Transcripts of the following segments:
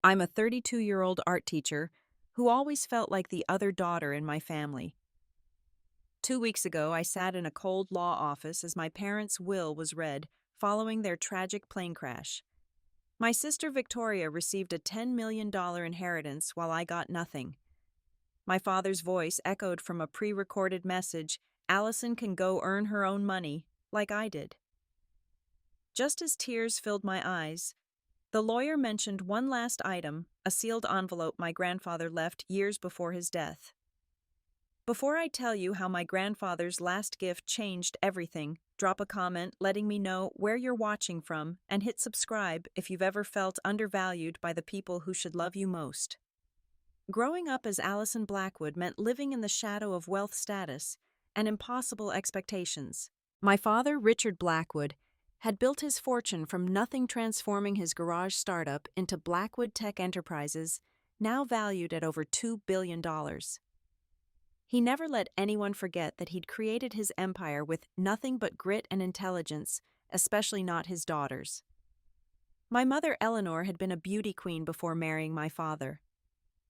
I'm a 32-year-old art teacher who always felt like the other daughter in my family. 2 weeks ago, I sat in a cold law office as my parents' will was read following their tragic plane crash. My sister Victoria received a $10 million inheritance while I got nothing. My father's voice echoed from a pre-recorded message: Allison can go earn her own money, like I did. Just as tears filled my eyes, the lawyer mentioned one last item, a sealed envelope my grandfather left years before his death. Before I tell you how my grandfather's last gift changed everything, drop a comment letting me know where you're watching from and hit subscribe if you've ever felt undervalued by the people who should love you most. Growing up as Allison Blackwood meant living in the shadow of wealth status and impossible expectations. My father, Richard Blackwood, had built his fortune from nothing, transforming his garage startup into Blackwood Tech Enterprises, now valued at over $2 billion. He never let anyone forget that he'd created his empire with nothing but grit and intelligence, especially not his daughters. My mother, Eleanor, had been a beauty queen before marrying my father.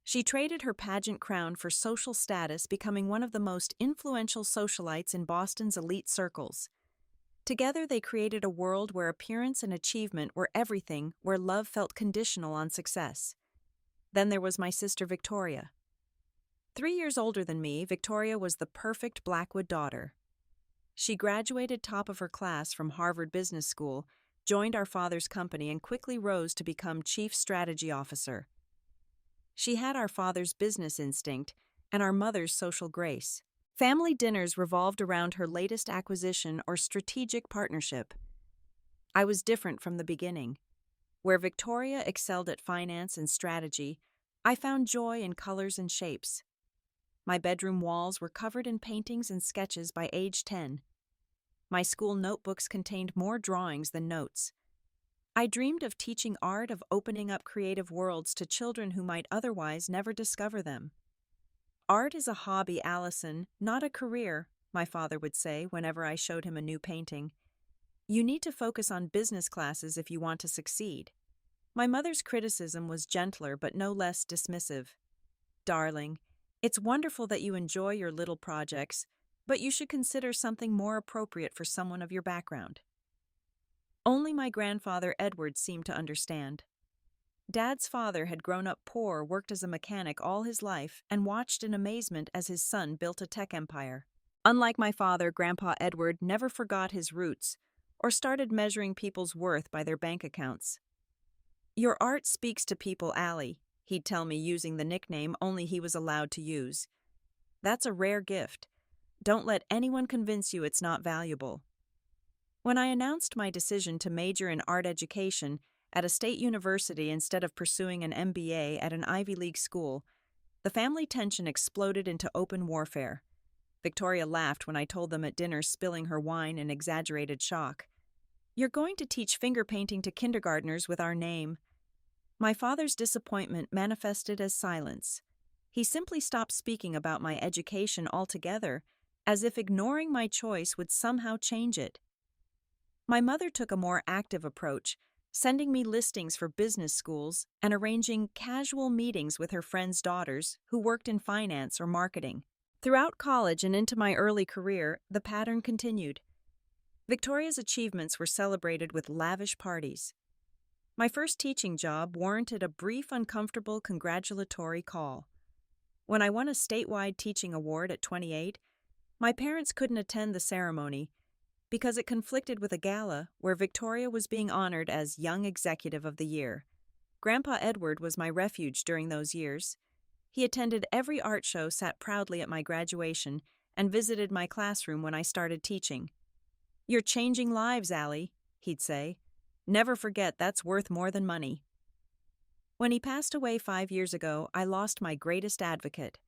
She traded her pageant crown for social status, becoming one of the most influential socialites in Boston's elite circles. Together, they created a world where appearance and achievement were everything, where love felt conditional on success. Then there was my sister Victoria. 3 years older than me, Victoria was the perfect Blackwood daughter. She graduated top of her class from Harvard Business School, joined our father's company, and quickly rose to become Chief Strategy Officer. She had our father's business instinct and our mother's social grace. Family dinners revolved around her latest acquisition or strategic partnership. I was different from the beginning. Where Victoria excelled at finance and strategy, I found joy in colors and shapes. My bedroom walls were covered in paintings and sketches by age 10. My school notebooks contained more drawings than notes. I dreamed of teaching art, of opening up creative worlds to children who might otherwise never discover them. Art is a hobby, Allison, not a career, my father would say whenever I showed him a new painting. You need to focus on business classes if you want to succeed. My mother's criticism was gentler but no less dismissive. Darling, it's wonderful that you enjoy your little projects, but you should consider something more appropriate for someone of your background. Only my grandfather Edward seemed to understand. Dad's father had grown up poor, worked as a mechanic all his life, and watched in amazement as his son built a tech empire. Unlike my father, Grandpa Edward never forgot his roots or started measuring people's worth by their bank accounts. Your art speaks to people, Allie, he'd tell me, using the nickname only he was allowed to use. That's a rare gift. Don't let anyone convince you it's not valuable. When I announced my decision to major in art education at a state university instead of pursuing an MBA at an Ivy League school, the family tension exploded into open warfare. Victoria laughed when I told them at dinner, spilling her wine in exaggerated shock. You're going to teach finger painting to kindergartners with our name. My father's disappointment manifested as silence. He simply stopped speaking about my education altogether, as if ignoring my choice would somehow change it. My mother took a more active approach, sending me listings for business schools and arranging casual meetings with her friends' daughters who worked in finance or marketing. Throughout college and into my early career, the pattern continued. Victoria's achievements were celebrated with lavish parties. My first teaching job warranted a brief, uncomfortable congratulatory call. When I won a statewide teaching award at 28, my parents couldn't attend the ceremony because it conflicted with a gala where Victoria was being honored as Young Executive of the Year. Grandpa Edward was my refuge during those years. He attended every art show, sat proudly at my graduation, and visited my classroom when I started teaching. You're changing lives, Allie, he'd say. Never forget that's worth more than money. When he passed away 5 years ago, I lost my greatest advocate.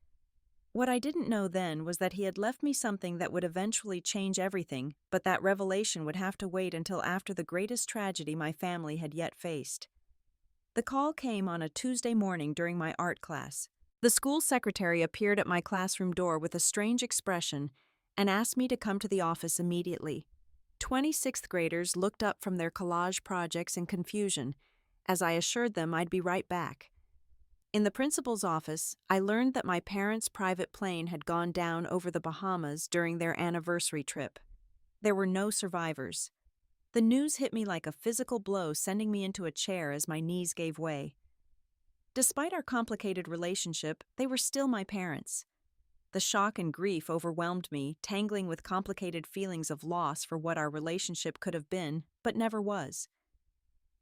What I didn't know then was that he had left me something that would eventually change everything, but that revelation would have to wait until after the greatest tragedy my family had yet faced. The call came on a Tuesday morning during my art class. The school secretary appeared at my classroom door with a strange expression and asked me to come to the office immediately. 26th graders looked up from their collage projects in confusion as I assured them I'd be right back. In the principal's office, I learned that my parents' private plane had gone down over the Bahamas during their anniversary trip. There were no survivors. The news hit me like a physical blow, sending me into a chair as my knees gave way. Despite our complicated relationship, they were still my parents. The shock and grief overwhelmed me, tangling with complicated feelings of loss for what our relationship could have been, but never was.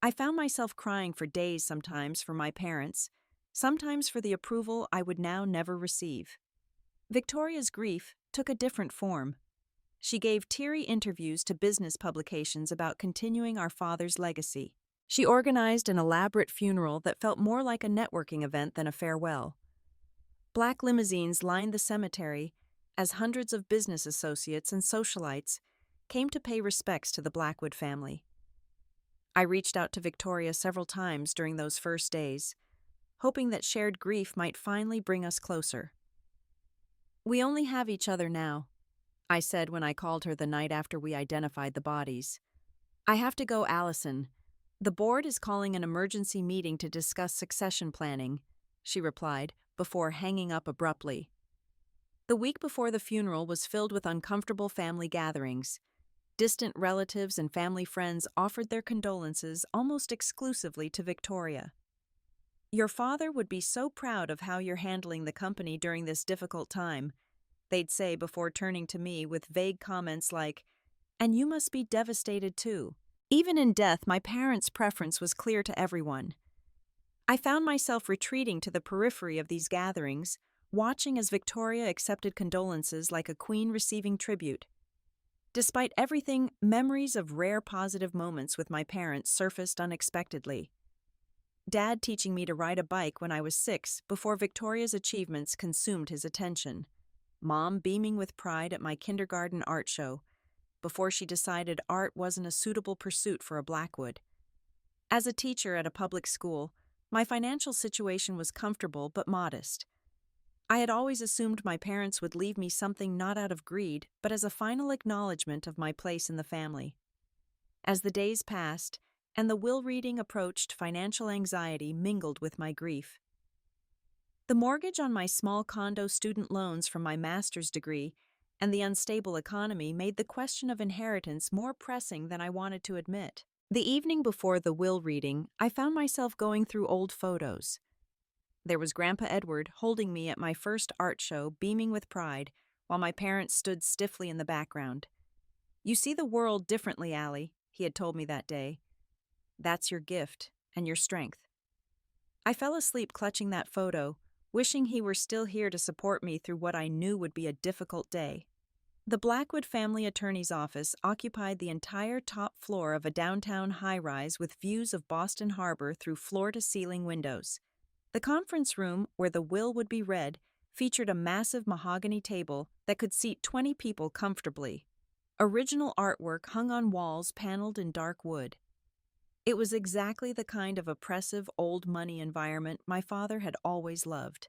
I found myself crying for days sometimes for my parents, sometimes for the approval I would now never receive. Victoria's grief took a different form. She gave teary interviews to business publications about continuing our father's legacy. She organized an elaborate funeral that felt more like a networking event than a farewell. Black limousines lined the cemetery as hundreds of business associates and socialites came to pay respects to the Blackwood family. I reached out to Victoria several times during those first days, hoping that shared grief might finally bring us closer. "We only have each other now," I said when I called her the night after we identified the bodies. "I have to go, Allison. The board is calling an emergency meeting to discuss succession planning," she replied, before hanging up abruptly. The week before the funeral was filled with uncomfortable family gatherings. Distant relatives and family friends offered their condolences almost exclusively to Victoria. "Your father would be so proud of how you're handling the company during this difficult time," they'd say before turning to me with vague comments like, "And you must be devastated too." Even in death, my parents' preference was clear to everyone. I found myself retreating to the periphery of these gatherings, watching as Victoria accepted condolences like a queen receiving tribute. Despite everything, memories of rare positive moments with my parents surfaced unexpectedly. Dad teaching me to ride a bike when I was 6 before Victoria's achievements consumed his attention. Mom beaming with pride at my kindergarten art show before she decided art wasn't a suitable pursuit for a Blackwood. As a teacher at a public school, my financial situation was comfortable but modest. I had always assumed my parents would leave me something not out of greed, but as a final acknowledgement of my place in the family. As the days passed, and the will reading approached, financial anxiety mingled with my grief. The mortgage on my small condo, student loans from my master's degree, and the unstable economy made the question of inheritance more pressing than I wanted to admit. The evening before the will reading, I found myself going through old photos. There was Grandpa Edward holding me at my first art show, beaming with pride, while my parents stood stiffly in the background. "You see the world differently, Allie," he had told me that day. "That's your gift and your strength." I fell asleep clutching that photo, wishing he were still here to support me through what I knew would be a difficult day. The Blackwood family attorney's office occupied the entire top floor of a downtown high-rise with views of Boston Harbor through floor-to-ceiling windows. The conference room, where the will would be read, featured a massive mahogany table that could seat 20 people comfortably. Original artwork hung on walls paneled in dark wood. It was exactly the kind of oppressive old money environment my father had always loved.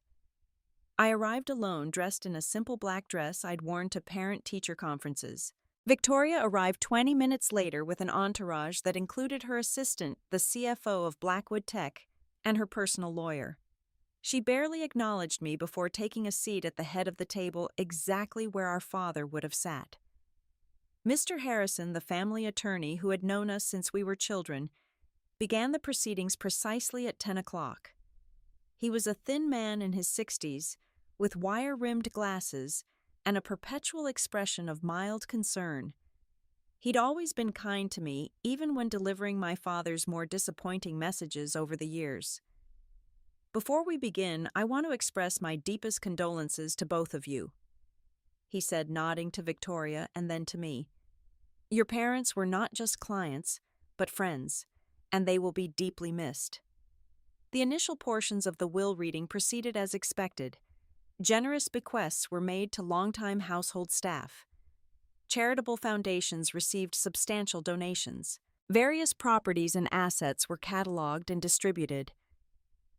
I arrived alone, dressed in a simple black dress I'd worn to parent-teacher conferences. Victoria arrived 20 minutes later with an entourage that included her assistant, the CFO of Blackwood Tech, and her personal lawyer. She barely acknowledged me before taking a seat at the head of the table, exactly where our father would have sat. Mr. Harrison, the family attorney who had known us since we were children, began the proceedings precisely at 10 o'clock. He was a thin man in his 60s, with wire-rimmed glasses and a perpetual expression of mild concern. He'd always been kind to me, even when delivering my father's more disappointing messages over the years. "Before we begin, I want to express my deepest condolences to both of you," he said, nodding to Victoria and then to me. "Your parents were not just clients, but friends, and they will be deeply missed." The initial portions of the will reading proceeded as expected. Generous bequests were made to longtime household staff. Charitable foundations received substantial donations. Various properties and assets were cataloged and distributed.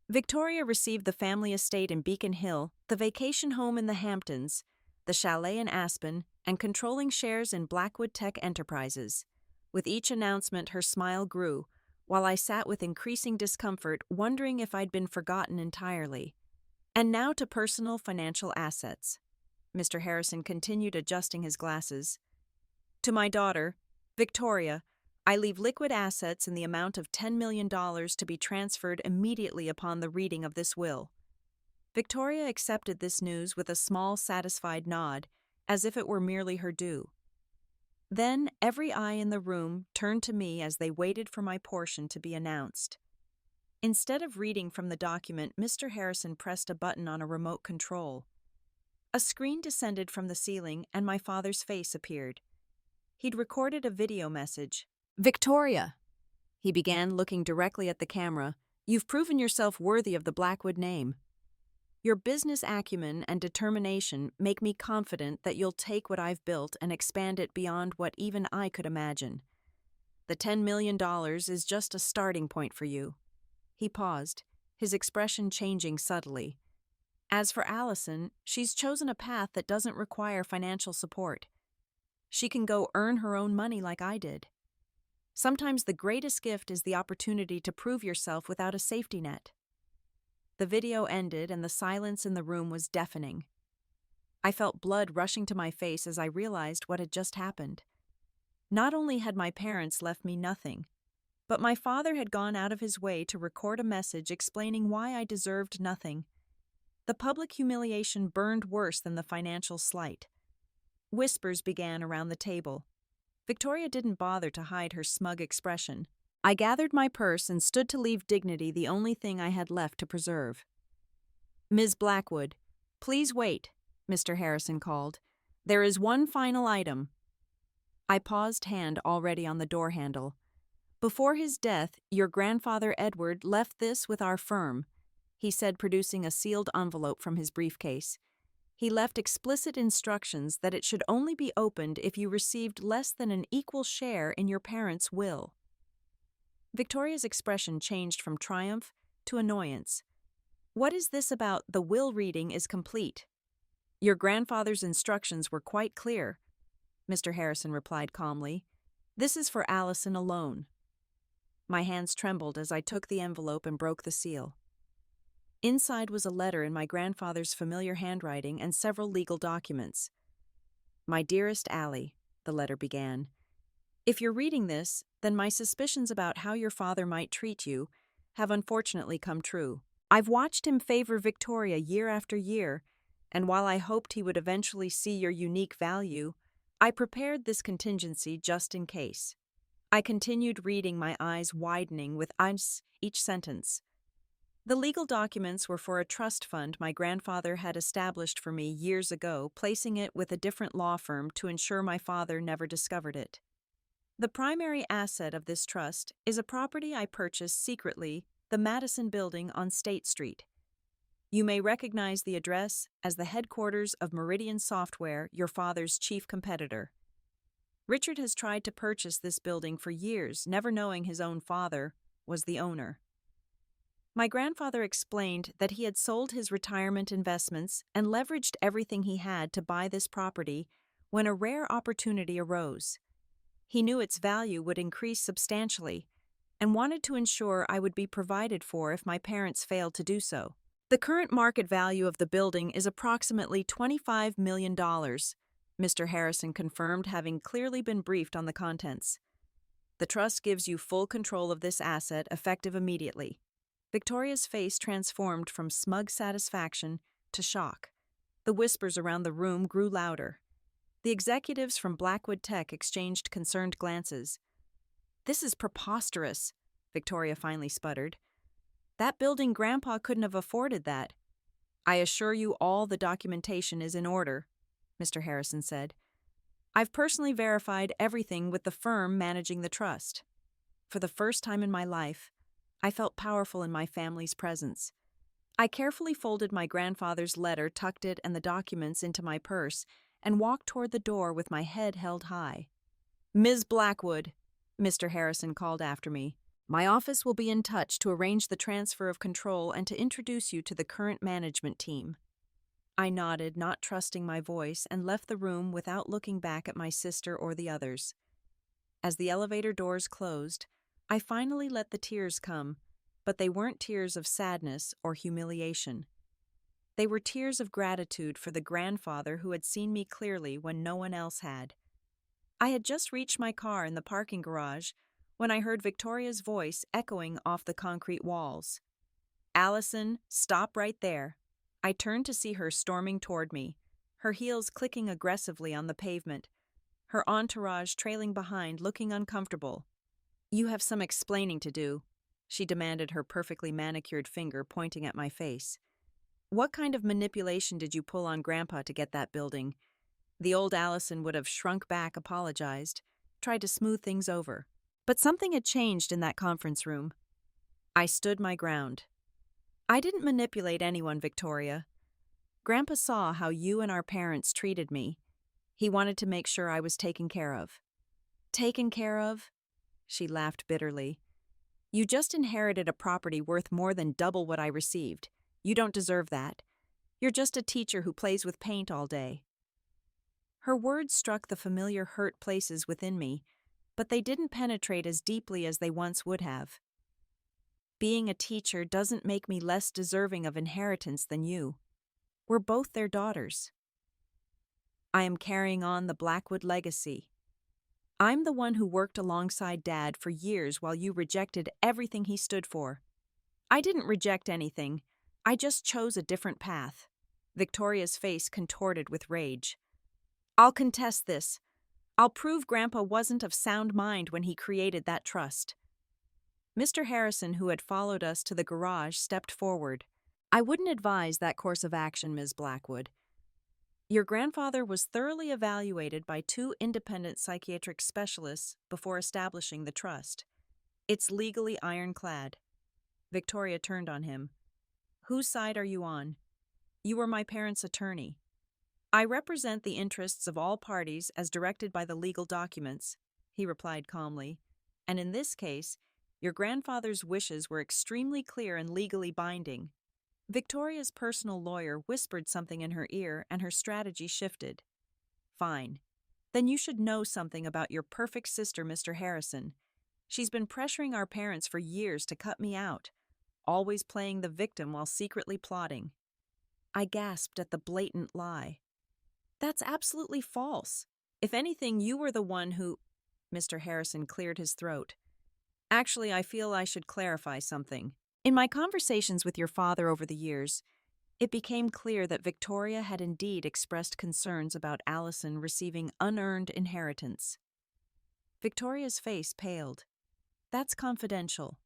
Victoria received the family estate in Beacon Hill, the vacation home in the Hamptons, the chalet in Aspen, and controlling shares in Blackwood Tech Enterprises. With each announcement, her smile grew, while I sat with increasing discomfort, wondering if I'd been forgotten entirely. And now to personal financial assets. Mr. Harrison continued adjusting his glasses. To my daughter, Victoria, I leave liquid assets in the amount of $10 million to be transferred immediately upon the reading of this will. Victoria accepted this news with a small, satisfied nod, as if it were merely her due. Then every eye in the room turned to me as they waited for my portion to be announced. Instead of reading from the document, Mr. Harrison pressed a button on a remote control. A screen descended from the ceiling and my father's face appeared. He'd recorded a video message. "Victoria," he began, looking directly at the camera, "you've proven yourself worthy of the Blackwood name. Your business acumen and determination make me confident that you'll take what I've built and expand it beyond what even I could imagine. The $10 million is just a starting point for you." He paused, his expression changing subtly. "As for Allison, she's chosen a path that doesn't require financial support. She can go earn her own money like I did. Sometimes the greatest gift is the opportunity to prove yourself without a safety net." The video ended and the silence in the room was deafening. I felt blood rushing to my face as I realized what had just happened. Not only had my parents left me nothing, but my father had gone out of his way to record a message explaining why I deserved nothing. The public humiliation burned worse than the financial slight. Whispers began around the table. Victoria didn't bother to hide her smug expression. I gathered my purse and stood to leave dignity the only thing I had left to preserve. "Ms. Blackwood, please wait," Mr. Harrison called. "There is one final item." I paused, hand already on the door handle. "Before his death, your grandfather Edward left this with our firm," he said, producing a sealed envelope from his briefcase. "He left explicit instructions that it should only be opened if you received less than an equal share in your parents' will." Victoria's expression changed from triumph to annoyance. "What is this about the will reading is complete? Your grandfather's instructions were quite clear," Mr. Harrison replied calmly. "This is for Allison alone." My hands trembled as I took the envelope and broke the seal. Inside was a letter in my grandfather's familiar handwriting and several legal documents. "My dearest Allie," the letter began, "if you're reading this, then my suspicions about how your father might treat you have unfortunately come true. I've watched him favor Victoria year after year, and while I hoped he would eventually see your unique value, I prepared this contingency just in case." I continued reading, my eyes widening with each sentence. The legal documents were for a trust fund my grandfather had established for me years ago, placing it with a different law firm to ensure my father never discovered it. The primary asset of this trust is a property I purchased secretly, the Madison Building on State Street. You may recognize the address as the headquarters of Meridian Software, your father's chief competitor. Richard has tried to purchase this building for years, never knowing his own father was the owner. My grandfather explained that he had sold his retirement investments and leveraged everything he had to buy this property when a rare opportunity arose. He knew its value would increase substantially and wanted to ensure I would be provided for if my parents failed to do so. The current market value of the building is approximately $25 million, Mr. Harrison confirmed, having clearly been briefed on the contents. "The trust gives you full control of this asset, effective immediately." Victoria's face transformed from smug satisfaction to shock. The whispers around the room grew louder. The executives from Blackwood Tech exchanged concerned glances. "This is preposterous," Victoria finally sputtered. "That building Grandpa couldn't have afforded that." "I assure you all the documentation is in order," Mr. Harrison said. "I've personally verified everything with the firm managing the trust." For the first time in my life, I felt powerful in my family's presence. I carefully folded my grandfather's letter, tucked it and the documents into my purse, and walked toward the door with my head held high. "Ms. Blackwood," Mr. Harrison called after me, "my office will be in touch to arrange the transfer of control and to introduce you to the current management team." I nodded, not trusting my voice, and left the room without looking back at my sister or the others. As the elevator doors closed, I finally let the tears come, but they weren't tears of sadness or humiliation. They were tears of gratitude for the grandfather who had seen me clearly when no one else had. I had just reached my car in the parking garage when I heard Victoria's voice echoing off the concrete walls. "Allison, stop right there." I turned to see her storming toward me, her heels clicking aggressively on the pavement, her entourage trailing behind, looking uncomfortable. "You have some explaining to do," she demanded, her perfectly manicured finger pointing at my face. "What kind of manipulation did you pull on Grandpa to get that building?" The old Allison would have shrunk back, apologized, tried to smooth things over. But something had changed in that conference room. I stood my ground. "I didn't manipulate anyone, Victoria. Grandpa saw how you and our parents treated me. He wanted to make sure I was taken care of." "Taken care of?" She laughed bitterly. "You just inherited a property worth more than double what I received. You don't deserve that. You're just a teacher who plays with paint all day." Her words struck the familiar hurt places within me, but they didn't penetrate as deeply as they once would have. Being a teacher doesn't make me less deserving of inheritance than you. We're both their daughters. I am carrying on the Blackwood legacy. I'm the one who worked alongside Dad for years while you rejected everything he stood for. I didn't reject anything. I just chose a different path. Victoria's face contorted with rage. "I'll contest this. I'll prove Grandpa wasn't of sound mind when he created that trust." Mr. Harrison, who had followed us to the garage, stepped forward. "I wouldn't advise that course of action, Ms. Blackwood. Your grandfather was thoroughly evaluated by 2 independent psychiatric specialists before establishing the trust. It's legally ironclad." Victoria turned on him. "Whose side are you on? You were my parents' attorney." "I represent the interests of all parties as directed by the legal documents," he replied calmly. "And in this case, your grandfather's wishes were extremely clear and legally binding." Victoria's personal lawyer whispered something in her ear, and her strategy shifted. "Fine. Then you should know something about your perfect sister, Mr. Harrison. She's been pressuring our parents for years to cut me out, always playing the victim while secretly plotting." I gasped at the blatant lie. "That's absolutely false. If anything, you were the one who—" Mr. Harrison cleared his throat. "Actually, I feel I should clarify something. In my conversations with your father over the years, it became clear that Victoria had indeed expressed concerns about Allison receiving unearned inheritance." Victoria's face paled. "That's confidential.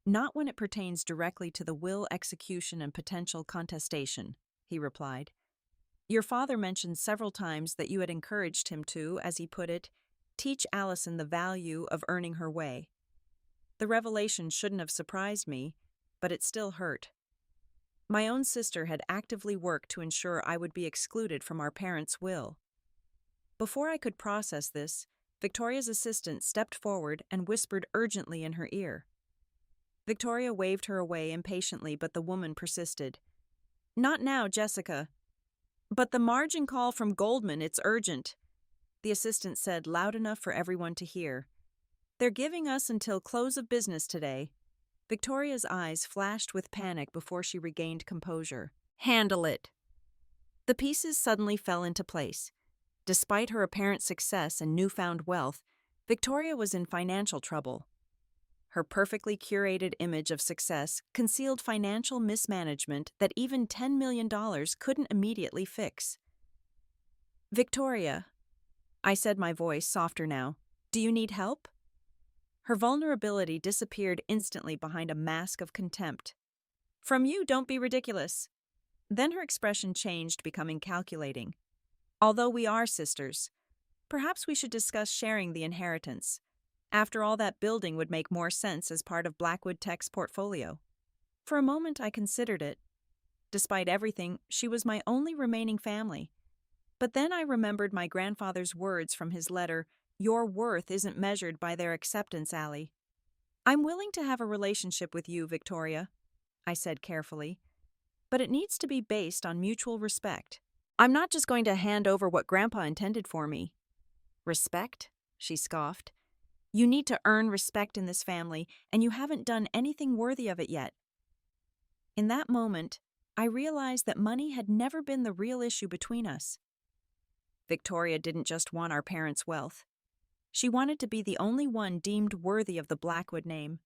Not when it pertains directly to the will execution and potential contestation," he replied. "Your father mentioned several times that you had encouraged him to, as he put it, teach Allison the value of earning her way. The revelation shouldn't have surprised me, but it still hurt. My own sister had actively worked to ensure I would be excluded from our parents' will." Before I could process this, Victoria's assistant stepped forward and whispered urgently in her ear. Victoria waved her away impatiently, but the woman persisted. "Not now, Jessica." "But the margin call from Goldman, it's urgent," the assistant said loud enough for everyone to hear. "They're giving us until close of business today." Victoria's eyes flashed with panic before she regained composure. "Handle it." The pieces suddenly fell into place. Despite her apparent success and newfound wealth, Victoria was in financial trouble. Her perfectly curated image of success concealed financial mismanagement that even $10 million couldn't immediately fix. "Victoria," I said, my voice softer now, "do you need help?" Her vulnerability disappeared instantly behind a mask of contempt. "From you, don't be ridiculous." Then her expression changed, becoming calculating. "Although we are sisters, perhaps we should discuss sharing the inheritance. After all, that building would make more sense as part of Blackwood Tech's portfolio." For a moment I considered it. Despite everything, she was my only remaining family. But then I remembered my grandfather's words from his letter, "Your worth isn't measured by their acceptance, Allie." "I'm willing to have a relationship with you, Victoria," I said carefully, "but it needs to be based on mutual respect. I'm not just going to hand over what Grandpa intended for me." "Respect?" she scoffed. You need to earn respect in this family, and you haven't done anything worthy of it yet. In that moment, I realized that money had never been the real issue between us. Victoria didn't just want our parents' wealth. She wanted to be the only one deemed worthy of the Blackwood name.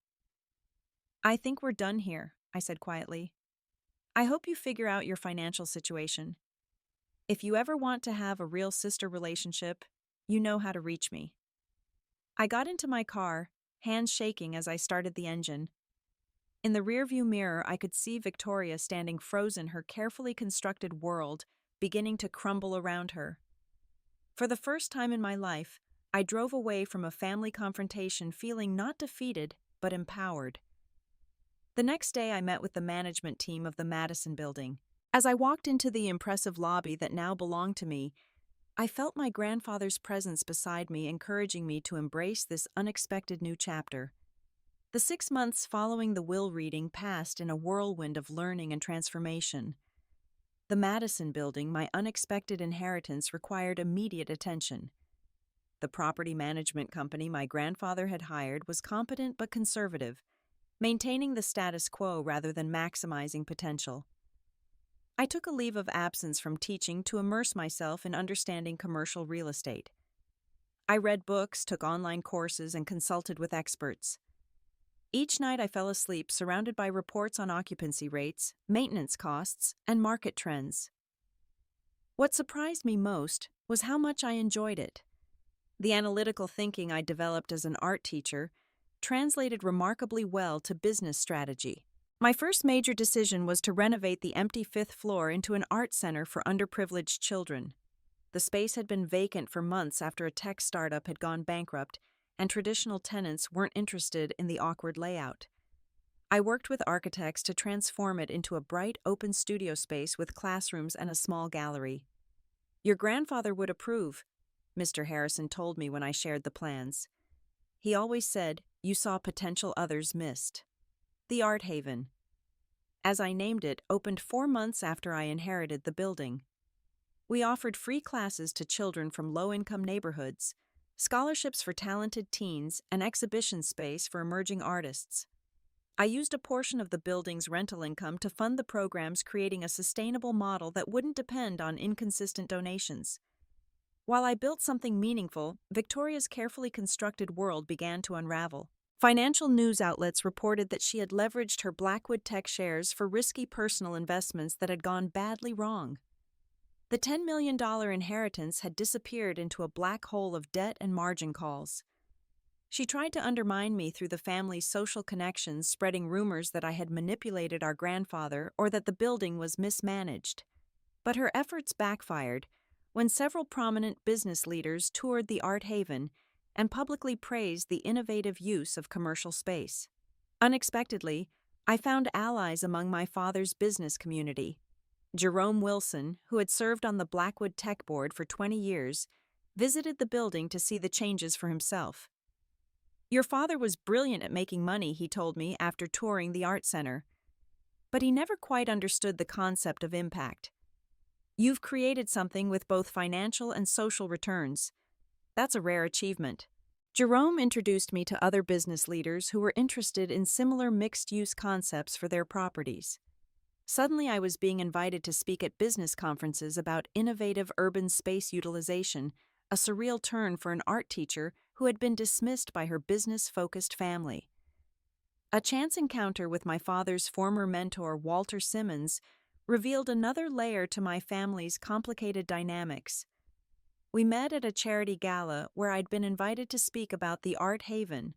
"I think we're done here," I said quietly. "I hope you figure out your financial situation. If you ever want to have a real sister relationship, you know how to reach me." I got into my car, hands shaking as I started the engine. In the rearview mirror, I could see Victoria standing frozen, her carefully constructed world beginning to crumble around her. For the first time in my life, I drove away from a family confrontation feeling not defeated, but empowered. The next day, I met with the management team of the Madison building. As I walked into the impressive lobby that now belonged to me, I felt my grandfather's presence beside me, encouraging me to embrace this unexpected new chapter. The 6 months following the will reading passed in a whirlwind of learning and transformation. The Madison building, my unexpected inheritance, required immediate attention. The property management company my grandfather had hired was competent but conservative, maintaining the status quo rather than maximizing potential. I took a leave of absence from teaching to immerse myself in understanding commercial real estate. I read books, took online courses, and consulted with experts. Each night I fell asleep surrounded by reports on occupancy rates, maintenance costs, and market trends. What surprised me most was how much I enjoyed it. The analytical thinking I developed as an art teacher translated remarkably well to business strategy. My first major decision was to renovate the empty 5th floor into an art center for underprivileged children. The space had been vacant for months after a tech startup had gone bankrupt, and traditional tenants weren't interested in the awkward layout. I worked with architects to transform it into a bright, open studio space with classrooms and a small gallery. "Your grandfather would approve," Mr. Harrison told me when I shared the plans. He always said, "You saw potential others missed." The Art Haven, as I named it, opened 4 months after I inherited the building. We offered free classes to children from low-income neighborhoods, scholarships for talented teens, and exhibition space for emerging artists. I used a portion of the building's rental income to fund the programs, creating a sustainable model that wouldn't depend on inconsistent donations. While I built something meaningful, Victoria's carefully constructed world began to unravel. Financial news outlets reported that she had leveraged her Blackwood Tech shares for risky personal investments that had gone badly wrong. The $10 million inheritance had disappeared into a black hole of debt and margin calls. She tried to undermine me through the family's social connections, spreading rumors that I had manipulated our grandfather or that the building was mismanaged. But her efforts backfired when several prominent business leaders toured the Art Haven and publicly praised the innovative use of commercial space. Unexpectedly, I found allies among my father's business community. Jerome Wilson, who had served on the Blackwood Tech Board for 20 years, visited the building to see the changes for himself. "Your father was brilliant at making money," he told me after touring the art center. "But he never quite understood the concept of impact. You've created something with both financial and social returns. That's a rare achievement." Jerome introduced me to other business leaders who were interested in similar mixed-use concepts for their properties. Suddenly, I was being invited to speak at business conferences about innovative urban space utilization, a surreal turn for an art teacher who had been dismissed by her business-focused family. A chance encounter with my father's former mentor, Walter Simmons, revealed another layer to my family's complicated dynamics. We met at a charity gala where I'd been invited to speak about the Art Haven.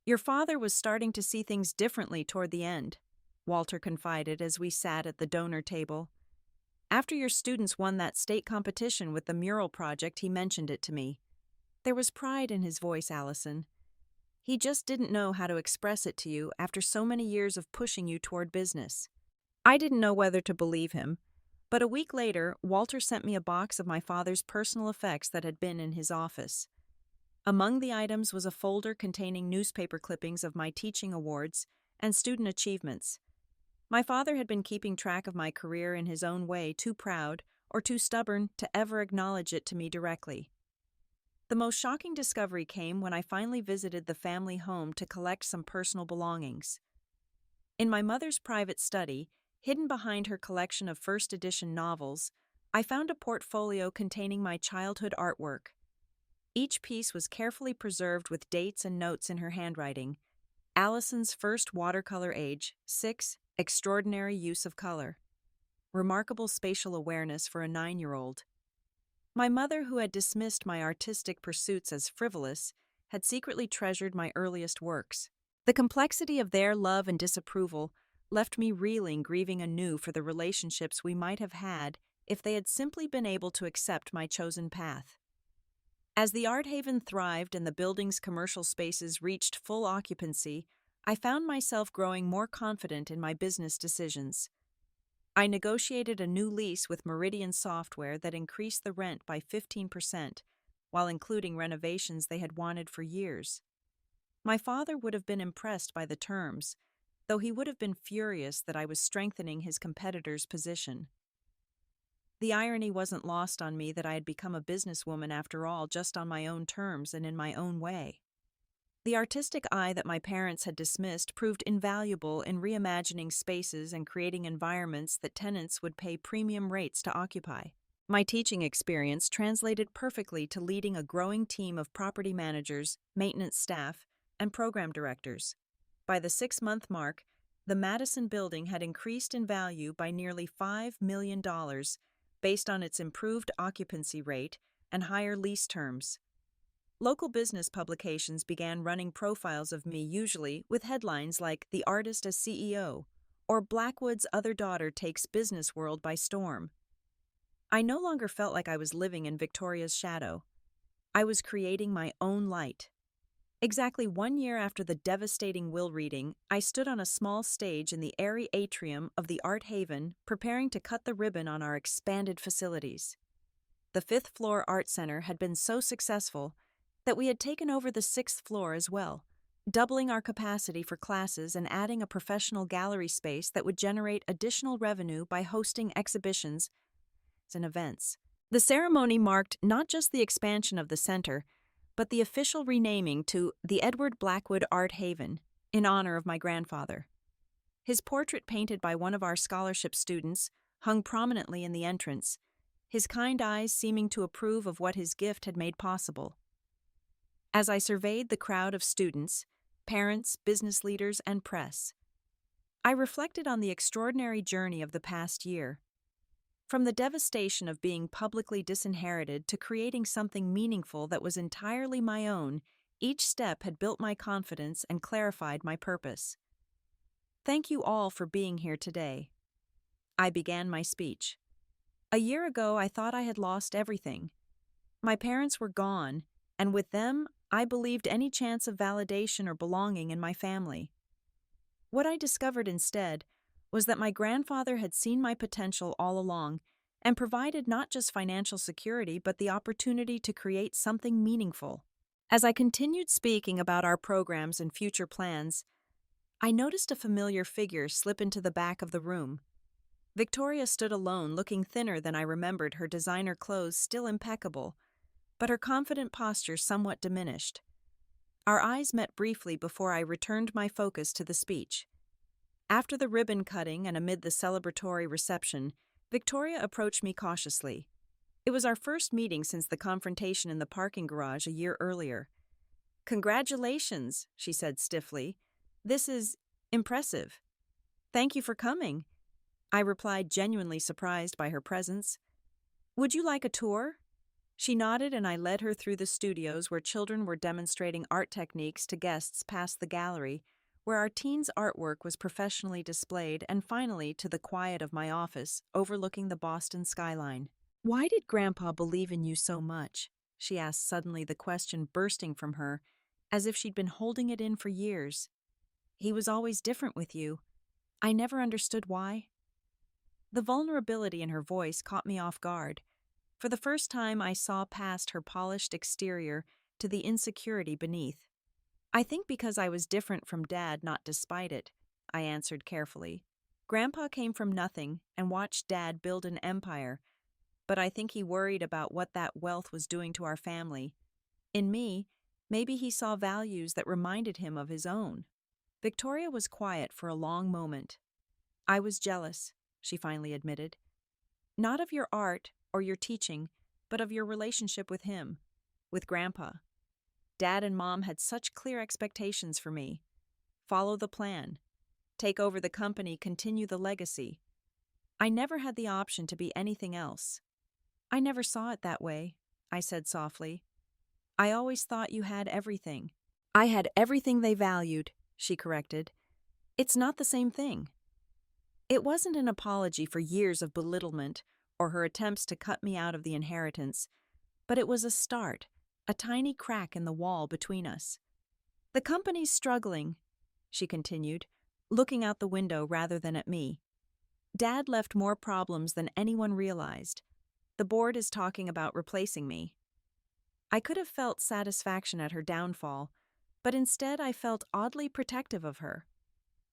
"Your father was starting to see things differently toward the end," Walter confided as we sat at the donor table. "After your students won that state competition with the mural project, he mentioned it to me. There was pride in his voice, Allison. He just didn't know how to express it to you after so many years of pushing you toward business." I didn't know whether to believe him, but a week later, Walter sent me a box of my father's personal effects that had been in his office. Among the items was a folder containing newspaper clippings of my teaching awards and student achievements. My father had been keeping track of my career in his own way, too proud or too stubborn to ever acknowledge it to me directly. The most shocking discovery came when I finally visited the family home to collect some personal belongings. In my mother's private study, hidden behind her collection of first edition novels, I found a portfolio containing my childhood artwork. Each piece was carefully preserved with dates and notes in her handwriting. Allison's first watercolor age, 6, extraordinary use of color. Remarkable spatial awareness for a 9-year-old. My mother, who had dismissed my artistic pursuits as frivolous, had secretly treasured my earliest works. The complexity of their love and disapproval left me reeling, grieving anew for the relationships we might have had if they had simply been able to accept my chosen path. As the art haven thrived and the building's commercial spaces reached full occupancy, I found myself growing more confident in my business decisions. I negotiated a new lease with Meridian Software that increased the rent by 15%, while including renovations they had wanted for years. My father would have been impressed by the terms, though he would have been furious that I was strengthening his competitor's position. The irony wasn't lost on me that I had become a businesswoman after all, just on my own terms and in my own way. The artistic eye that my parents had dismissed proved invaluable in reimagining spaces and creating environments that tenants would pay premium rates to occupy. My teaching experience translated perfectly to leading a growing team of property managers, maintenance staff, and program directors. By the 6-month mark, the Madison building had increased in value by nearly $5 million based on its improved occupancy rate and higher lease terms. Local business publications began running profiles of me, usually with headlines like "The Artist as CEO" or "Blackwood's Other Daughter Takes Business World by Storm." I no longer felt like I was living in Victoria's shadow. I was creating my own light. Exactly 1 year after the devastating will reading, I stood on a small stage in the airy atrium of the Art Haven, preparing to cut the ribbon on our expanded facilities. The 5th floor art center had been so successful that we had taken over the 6th floor as well, doubling our capacity for classes and adding a professional gallery space that would generate additional revenue by hosting exhibitions and events. The ceremony marked not just the expansion of the center, but the official renaming to the Edward Blackwood Art Haven, in honor of my grandfather. His portrait, painted by one of our scholarship students, hung prominently in the entrance, his kind eyes seeming to approve of what his gift had made possible. As I surveyed the crowd of students, parents, business leaders, and press, I reflected on the extraordinary journey of the past year. From the devastation of being publicly disinherited to creating something meaningful that was entirely my own, each step had built my confidence and clarified my purpose. Thank you all for being here today. I began my speech. A year ago, I thought I had lost everything. My parents were gone, and with them, I believed any chance of validation or belonging in my family. What I discovered instead was that my grandfather had seen my potential all along and provided not just financial security but the opportunity to create something meaningful. As I continued speaking about our programs and future plans, I noticed a familiar figure slip into the back of the room. Victoria stood alone, looking thinner than I remembered, her designer clothes still impeccable, but her confident posture somewhat diminished. Our eyes met briefly before I returned my focus to the speech. After the ribbon cutting and amid the celebratory reception, Victoria approached me cautiously. It was our first meeting since the confrontation in the parking garage a year earlier. "Congratulations," she said stiffly. "This is impressive." "Thank you for coming," I replied, genuinely surprised by her presence. "Would you like a tour?" She nodded, and I led her through the studios where children were demonstrating art techniques to guests, past the gallery, where our teens' artwork was professionally displayed, and finally to the quiet of my office, overlooking the Boston skyline. "Why did Grandpa believe in you so much?" she asked suddenly, the question bursting from her, as if she'd been holding it in for years. "He was always different with you. I never understood why." The vulnerability in her voice caught me off guard. For the first time, I saw past her polished exterior to the insecurity beneath. "I think because I was different from Dad, not despite it," I answered carefully. "Grandpa came from nothing and watched Dad build an empire, but I think he worried about what that wealth was doing to our family. In me, maybe he saw values that reminded him of his own. Victoria was quiet for a long moment. I was jealous, she finally admitted. Not of your art or your teaching, but of your relationship with him, with Grandpa. Dad and Mom had such clear expectations for me. Follow the plan. Take over the company, continue the legacy. I never had the option to be anything else. I never saw it that way, I said softly. I always thought you had everything. I had everything they valued, she corrected. It's not the same thing. It wasn't an apology for years of belittlement or her attempts to cut me out of the inheritance, but it was a start, a tiny crack in the wall between us. The company's struggling, she continued, looking out the window rather than at me. Dad left more problems than anyone realized. The board is talking about replacing me. I could have felt satisfaction at her downfall, but instead I felt oddly protective of her.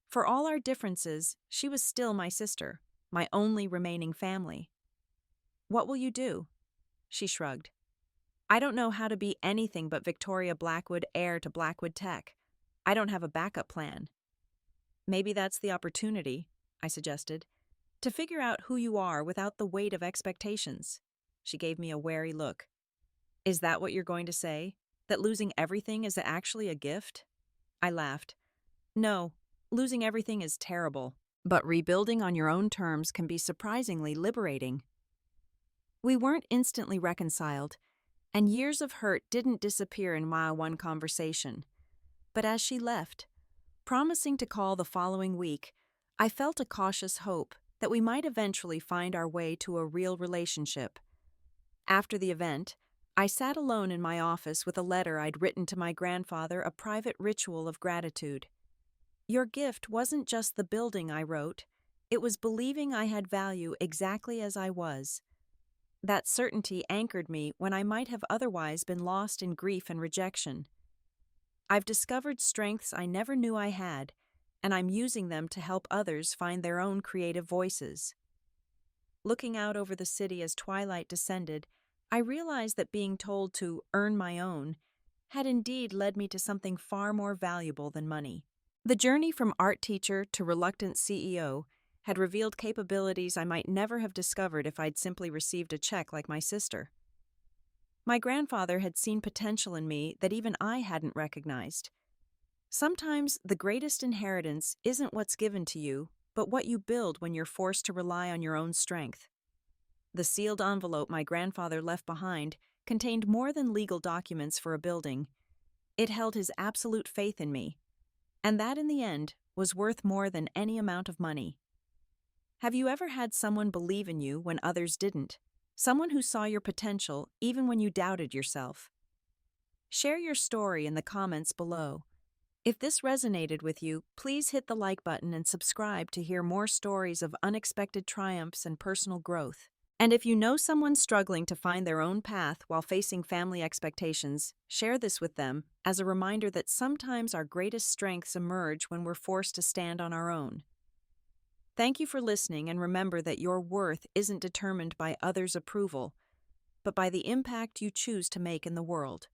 For all our differences, she was still my sister, my only remaining family. What will you do? She shrugged. I don't know how to be anything but Victoria Blackwood, heir to Blackwood Tech. I don't have a backup plan. Maybe that's the opportunity, I suggested, to figure out who you are without the weight of expectations. She gave me a wary look. Is that what you're going to say? That losing everything is actually a gift? I laughed. No, losing everything is terrible, but rebuilding on your own terms can be surprisingly liberating. We weren't instantly reconciled, and years of hurt didn't disappear in my one conversation. But as she left, promising to call the following week, I felt a cautious hope that we might eventually find our way to a real relationship. After the event, I sat alone in my office with a letter I'd written to my grandfather, a private ritual of gratitude. Your gift wasn't just the building, I wrote. It was believing I had value exactly as I was. That certainty anchored me when I might have otherwise been lost in grief and rejection. I've discovered strengths I never knew I had, and I'm using them to help others find their own creative voices. Looking out over the city as twilight descended, I realized that being told to earn my own had indeed led me to something far more valuable than money. The journey from art teacher to reluctant CEO had revealed capabilities I might never have discovered if I'd simply received a check like my sister. My grandfather had seen potential in me that even I hadn't recognized. Sometimes the greatest inheritance isn't what's given to you, but what you build when you're forced to rely on your own strength. The sealed envelope my grandfather left behind contained more than legal documents for a building. It held his absolute faith in me, and that in the end was worth more than any amount of money. Have you ever had someone believe in you when others didn't? Someone who saw your potential even when you doubted yourself? Share your story in the comments below. If this resonated with you, please hit the like button and subscribe to hear more stories of unexpected triumphs and personal growth. And if you know someone struggling to find their own path while facing family expectations, share this with them as a reminder that sometimes our greatest strengths emerge when we're forced to stand on our own. Thank you for listening, and remember that your worth isn't determined by others' approval, but by the impact you choose to make in the world.